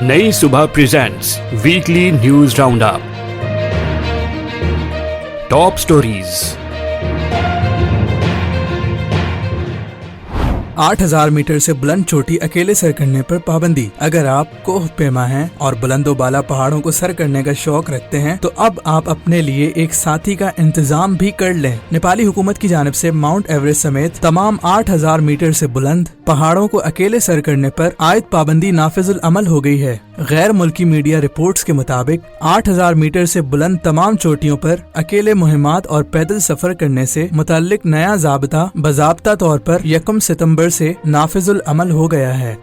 नई सुबह presents weekly news round up. Top stories. 8,000 metre से बुलंद चोटी अकेले सर करने पर पाबंदी। अगर आप कोह पेमा हैं और बुलंदोबाला पहाड़ों को सर करने का शौक रखते हैं तो अब आप अपने लिए एक साथी का इंतजाम भी कर लें। नेपाली हुकूमत की जानिब से माउंट एवरेस्ट समेत तमाम 8,000 मीटर से बुलंद पहाड़ों को अकेले सर करने पर आयद पाबंदी नाफिजुल अमल हो गई है। गैर मुल्की मीडिया रिपोर्ट्स के मुताबिक 8,000 मीटर से बुलंद तमाम चोटियों पर अकेले मुहिमात और पैदल सफर करने से मुताल्लिक नया ज़ाब्ता बाज़ाब्ता तौर पर 1 सितंबर से नाफिजुल अमल हो गया है।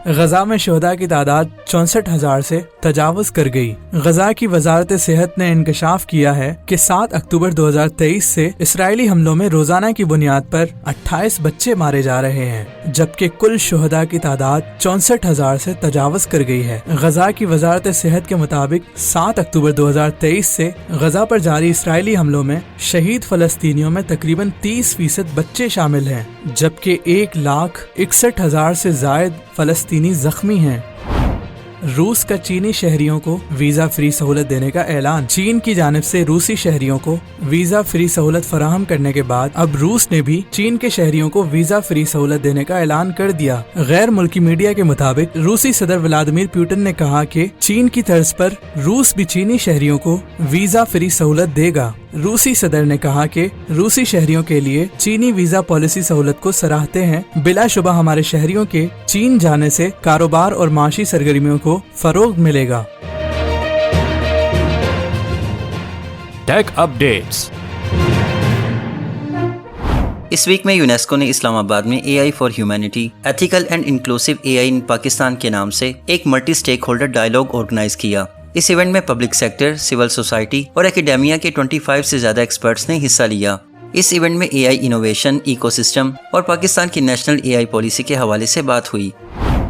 गजा में शोहदा की तादाद 64,000 से तजावुज कर गई। गजा की वजारत सेहत ने इंकशाफ किया है कि 7 अक्टूबर 2023 से इसराइली हमलों में रोजाना की बुनियाद पर 28 बच्चे मारे जा रहे हैं, जबकि कुल शोहदा की तादाद 64,000 से तजावुज कर गई है। गजा की वजारत सेहत के मुताबिक 7 अक्टूबर 2023 से गजा पर जारी इसराइली हमलों में शहीद फलस्तीनियों में तकरीबन 30% बच्चे शामिल हैं, जबकि 1,61,000 से जायद फलस्तीनी जख्मी हैं। रूस का चीनी शहरियों को वीजा फ्री सहूलत देने का ऐलान। चीन की जानिब से रूसी शहरियों को वीजा फ्री सहूलत फराहम करने के बाद अब रूस ने भी चीन के शहरियों को वीजा फ्री सहूलत देने का ऐलान कर दिया। गैर मुल्की मीडिया के मुताबिक रूसी सदर व्लादिमीर पुतिन ने कहा कि चीन की तर्ज पर रूस भी चीनी शहरियों को वीजा फ्री सहूलत देगा। रूसी सदर ने कहा कि रूसी शहरियों के लिए चीनी वीजा पॉलिसी सहूलत को सराहते हैं। बिलाशुबा हमारे शहरियों के चीन जाने से कारोबार और माशी सरगर्मियों को फरोग मिलेगा। Tech updates. इस वीक में यूनेस्को ने इस्लामाबाद में AI for humanity ethical and inclusive AI in Pakistan के नाम से एक multi stakeholder dialogue organise किया। इस इवेंट में पब्लिक सेक्टर, सिविल सोसाइटी और एकेडेमिया के 25 से ज्यादा एक्सपर्ट्स ने हिस्सा लिया। इस इवेंट में AI इनोवेशन, इकोसिस्टम और पाकिस्तान की नेशनल AI पॉलिसी के हवाले से बात हुई।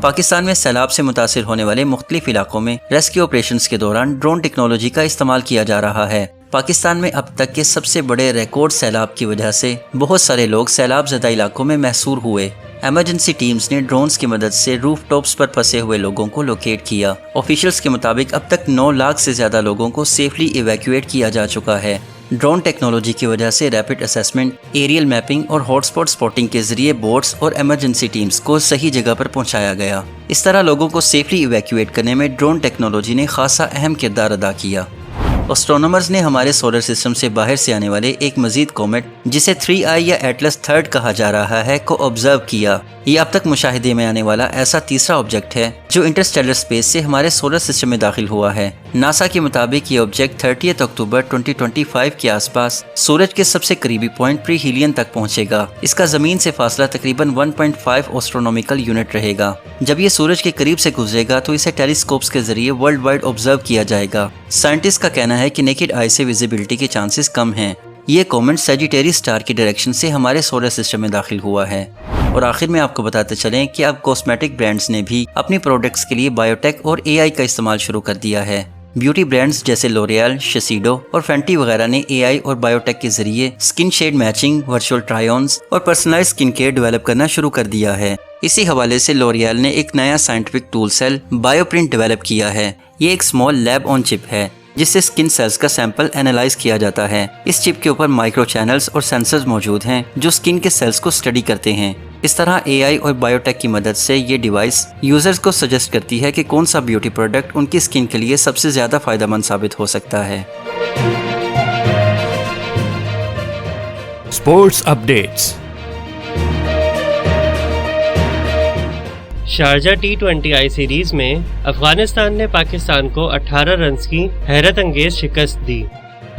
पाकिस्तान में सैलाब से मुतासिर होने वाले मुख्तलिफ इलाकों में रेस्क्यू ऑपरेशंस के दौरान ड्रोन टेक्नोलॉजी का इस्तेमाल किया जा रहा है। पाकिस्तान में अब तक के सबसे बड़े रिकॉर्ड सैलाब की वजह से बहुत सारे लोग सैलाब ज़दा इलाकों में महसूर हुए। इमरजेंसी टीम्स ने ड्रोन्स की मदद से रूफ टॉप्स पर फंसे हुए लोगों को लोकेट किया। ऑफिशियल्स के मुताबिक अब तक 9 लाख से ज्यादा लोगों को सेफली इवैक्यूएट किया जा चुका है। ड्रोन टेक्नोलॉजी की वजह से रैपिड असेसमेंट, एरियल मैपिंग और हॉटस्पॉट स्पॉटिंग के जरिए बोट्स और इमरजेंसी टीम्स को सही जगह पर पहुंचाया गया। इस तरह लोगों को सेफली इवैक्यूएट करने में ड्रोन टेक्नोलॉजी ने खासा अहम किरदार अदा किया। एस्ट्रोनॉमर्स ने हमारे सोलर सिस्टम से बाहर से आने वाले एक मजीद कॉमेट, जिसे 3I या एटलस थर्ड कहा जा रहा है, को ऑब्जर्व किया। ये अब तक मुशाहिदे में आने वाला ऐसा तीसरा ऑब्जेक्ट है जो इंटरस्टेलर स्पेस से हमारे सोलर सिस्टम में दाखिल हुआ है। नासा के मुताबिक ये ऑब्जेक्ट 30 अक्टूबर 2025 के आसपास सूरज के सबसे करीबी पॉइंट प्रीहीलियन तक पहुंचेगा। इसका जमीन से फासला तकरीबन 1.5 एस्ट्रोनॉमिकल यूनिट रहेगा। जब ये सूरज के करीब से गुजरेगा तो इसे टेलीस्कोप्स के जरिए वर्ल्ड वाइड ऑब्जर्व किया जाएगा। साइंटिस्ट का कहना है कि नेकेड आई से विजिबिलिटी के चांसेस कम हैं। ये कॉमेट सैजिटेरियस स्टार की डायरेक्शन से हमारे सोलर सिस्टम में दाखिल हुआ है। और आखिर में आपको बताते चलें कि अब कॉस्मेटिक ब्रांड्स ने भी अपनी प्रोडक्ट्स के लिए बायोटेक और AI का इस्तेमाल शुरू कर दिया है। ब्यूटी ब्रांड्स जैसे लोरियल, शिसीडो और फेंटी वगैरह ने AI और बायोटेक के जरिए स्किन शेड मैचिंग, वर्चुअल ट्राई-ऑन्स और पर्सनलाइज्ड स्किन केयर डेवलप करना शुरू कर दिया है। इसी हवाले से लोरियल ने एक नया साइंटिफिक टूल सेल बायोप्रिंट डेवलप किया है। ये एक स्मॉल लैब ऑन चिप है जिससे स्किन सेल्स का सैंपल एनालाइज किया जाता है। इस चिप के ऊपर माइक्रो चैनल्स और सेंसर्स मौजूद हैं जो स्किन के सेल्स को स्टडी करते हैं। इस तरह AI और बायोटेक की मदद से ये डिवाइस यूजर्स को सजेस्ट करती है कि कौन सा ब्यूटी प्रोडक्ट उनकी स्किन के लिए सबसे ज्यादा फायदेमंद साबित हो सकता है। Sports updates. Sharjah T20I series में अफगानिस्तान ने पाकिस्तान को 18 रन्स की हैरत अंगेज शिकस्त दी।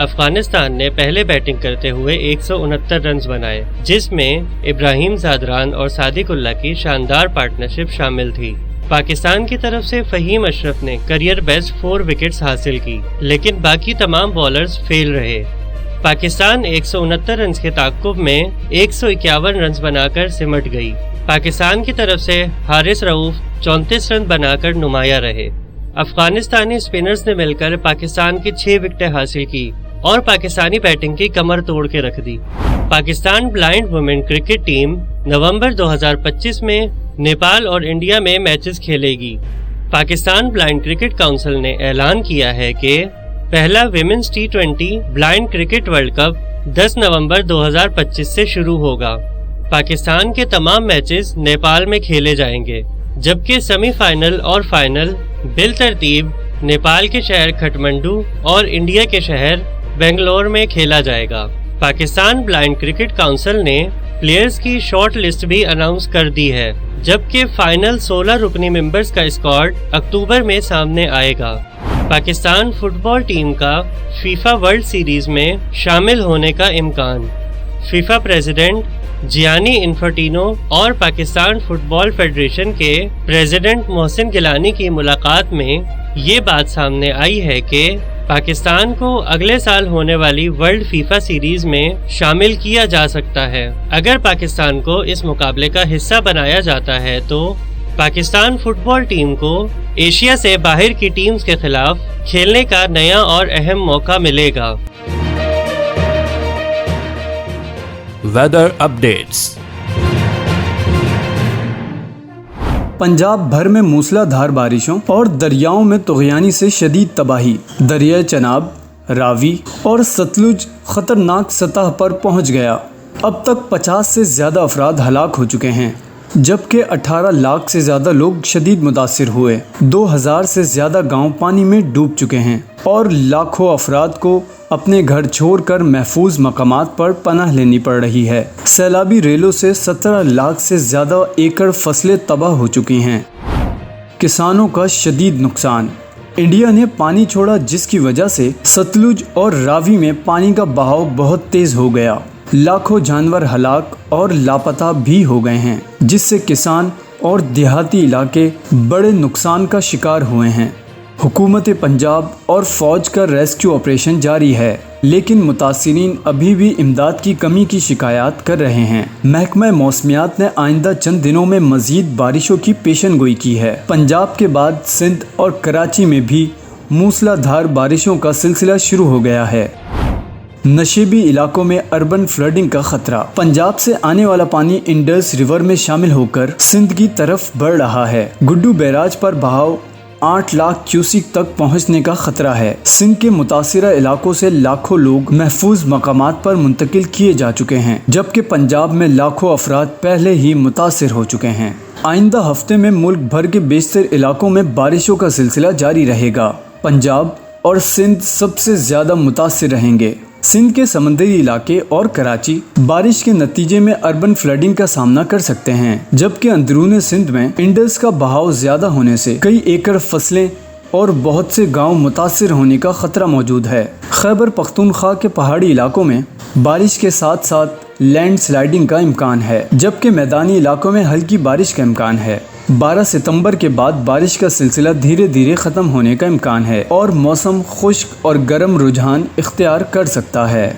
अफगानिस्तान ने पहले बैटिंग करते हुए 169 रन्स बनाए, जिसमें इब्राहिम ज़ादरान और सादिकुल्लाह की शानदार पार्टनरशिप शामिल थी। पाकिस्तान की तरफ से फहीम अशरफ ने करियर बेस्ट 4 विकेट्स हासिल की, लेकिन बाकी तमाम बॉलर्स फेल रहे। पाकिस्तान 169 रन्स के ताक़ुब में 151 रन्स बनाकर सिमट गई। पाकिस्तान की तरफ से हारिस रऊफ 34 रन बनाकर नुमाया रहे। अफगानिस्तानी स्पिनर्स ने मिलकर पाकिस्तान की 6 विकेटें हासिल की और पाकिस्तानी बैटिंग की कमर तोड़ के रख दी। Pakistan blind women cricket team नवंबर 2025 में नेपाल और इंडिया में मैचेस खेलेगी। پاکستان بلائنڈ کرکٹ کونسل نے اعلان کیا ہے کہ پہلا women's T20 blind cricket world cup 10 نومبر 2025 سے شروع ہوگا۔ پاکستان کے تمام میچز نیپال میں کھیلے جائیں گے، جبکہ سیمی فائنل اور فائنل بالترتیب نیپال کے شہر کھٹمنڈو اور انڈیا کے شہر بنگلور میں کھیلا جائے گا۔ پاکستان بلائنڈ کرکٹ کونسل نے پلیئرز کی شارٹ لسٹ بھی اناؤنس کر دی ہے، جبکہ فائنل 16 رکنی ممبرز کا اسکواڈ اکتوبر میں سامنے آئے گا۔ پاکستان فٹ بال ٹیم کا فیفا ورلڈ سیریز میں شامل ہونے کا امکان۔ فیفا پریزیڈنٹ جیانی انفانٹینو اور پاکستان فٹ بال فیڈریشن کے پریزیڈنٹ محسن گیلانی کی ملاقات میں یہ بات سامنے آئی ہے کہ پاکستان کو اگلے سال ہونے والی ورلڈ فیفا سیریز میں شامل کیا جا سکتا ہے۔ اگر پاکستان کو اس مقابلے کا حصہ بنایا جاتا ہے تو پاکستان فٹ بال ٹیم کو ایشیا سے باہر کی ٹیمز کے خلاف کھیلنے کا نیا اور اہم موقع ملے گا۔ Weather updates. پنجاب بھر میں موسلا دھار بارشوں اور دریاؤں میں طغیانی سے شدید تباہی۔ دریائے چناب، راوی اور ستلج خطرناک سطح پر پہنچ گیا۔ اب تک 50 سے زیادہ افراد ہلاک ہو چکے ہیں، جبکہ 18 لاکھ سے زیادہ لوگ شدید متاثر ہوئے۔ 2000 سے زیادہ گاؤں پانی میں ڈوب چکے ہیں اور لاکھوں افراد کو اپنے گھر چھوڑ کر محفوظ مقامات پر پناہ لینی پڑ رہی ہے۔ سیلابی ریلوں سے 17 لاکھ سے زیادہ ایکڑ فصلیں تباہ ہو چکی ہیں۔ کسانوں کا شدید نقصان۔ انڈیا نے پانی چھوڑا، جس کی وجہ سے ستلج اور راوی میں پانی کا بہاؤ بہت تیز ہو گیا۔ لاکھوں جانور ہلاک اور لاپتہ بھی ہو گئے ہیں، جس سے کسان اور دیہاتی علاقے بڑے نقصان کا شکار ہوئے ہیں۔ حکومت پنجاب اور فوج کا ریسکیو آپریشن جاری ہے، لیکن متاثرین ابھی بھی امداد کی کمی کی شکایات کر رہے ہیں۔ محکمہ موسمیات نے آئندہ چند دنوں میں مزید بارشوں کی پیشن گوئی کی ہے۔ پنجاب کے بعد سندھ اور کراچی میں بھی موسلا دھار بارشوں کا سلسلہ شروع ہو گیا ہے۔ نشیبی علاقوں میں اربن فلڈنگ کا خطرہ۔ پنجاب سے آنے والا پانی انڈس ریور میں شامل ہو کر سندھ کی طرف بڑھ رہا ہے۔ گڈو بیراج پر بہاؤ 8 لاکھ کیوسک تک پہنچنے کا خطرہ ہے۔ سندھ کے متاثرہ علاقوں سے لاکھوں لوگ محفوظ مقامات پر منتقل کیے جا چکے ہیں، جبکہ پنجاب میں لاکھوں افراد پہلے ہی متاثر ہو چکے ہیں۔ آئندہ ہفتے میں ملک بھر کے بیشتر علاقوں میں بارشوں کا سلسلہ جاری رہے گا۔ پنجاب اور سندھ سب سے زیادہ متاثر رہیں گے۔ سندھ کے سمندری علاقے اور کراچی بارش کے نتیجے میں اربن فلڈنگ کا سامنا کر سکتے ہیں، جبکہ اندرون سندھ میں انڈس کا بہاؤ زیادہ ہونے سے کئی ایکڑ فصلیں اور بہت سے گاؤں متاثر ہونے کا خطرہ موجود ہے۔ خیبر پختونخوا کے پہاڑی علاقوں میں بارش کے ساتھ ساتھ لینڈ سلائیڈنگ کا امکان ہے، جبکہ میدانی علاقوں میں ہلکی بارش کا امکان ہے۔ 12 ستمبر کے بعد بارش کا سلسلہ دھیرے دھیرے ختم ہونے کا امکان ہے اور موسم خشک اور گرم رجحان اختیار کر سکتا ہے۔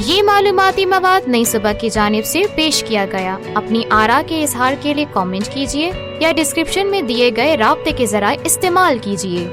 یہ معلوماتی مواد نئی صبح کی جانب سے پیش کیا گیا۔ اپنی آراء کے اظہار کے لیے کامنٹ کیجیے یا ڈسکرپشن میں دیے گئے رابطے کے ذرائع استعمال کیجیے۔